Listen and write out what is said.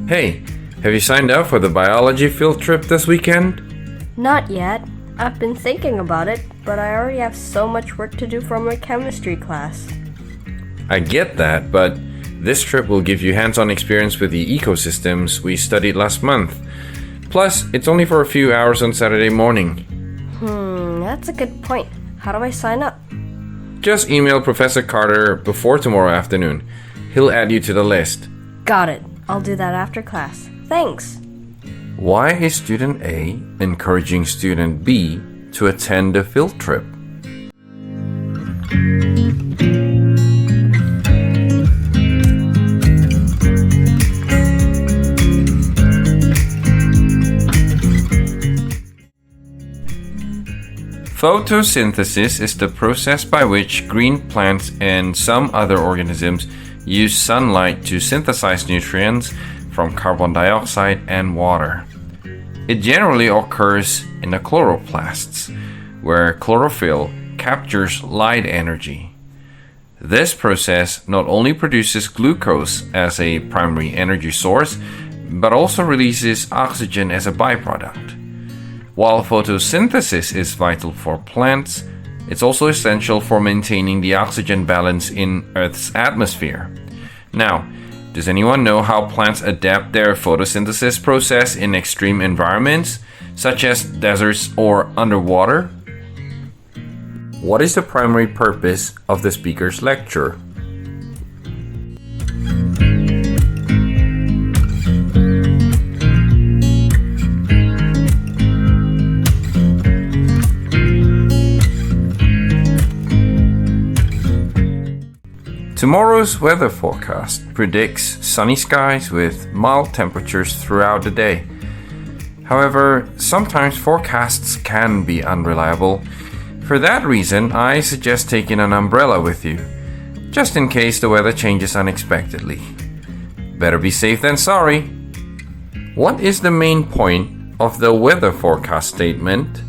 Hey, have you signed up for the biology field trip this weekend? Not yet. I've been thinking about it, but I already have so much work to do for my chemistry class. I get that, but this trip will give you hands-on experience with the ecosystems we studied last month. Plus, it's only for a few hours on Saturday morning. That's a good point. How do I sign up? Just email Professor Carter before tomorrow afternoon. He'll add you to the list. Got it. I'll do that after class. Thanks. Why is student A encouraging student B to attend the field trip? Photosynthesis is the process by which green plants and some other organisms use sunlight to synthesize nutrients from carbon dioxide and water. It generally occurs in the chloroplasts, where chlorophyll captures light energy. This process not only produces glucose as a primary energy source, but also releases oxygen as a byproduct. While photosynthesis is vital for plants, it's also essential for maintaining the oxygen balance in Earth's atmosphere. Now, does anyone know how plants adapt their photosynthesis process in extreme environments, such as deserts or underwater? What is the primary purpose of the speaker's lecture? Tomorrow's weather forecast predicts sunny skies with mild temperatures throughout the day. However, sometimes forecasts can be unreliable. For that reason, I suggest taking an umbrella with you, just in case the weather changes unexpectedly. Better be safe than sorry. What is the main point of the weather forecast statement?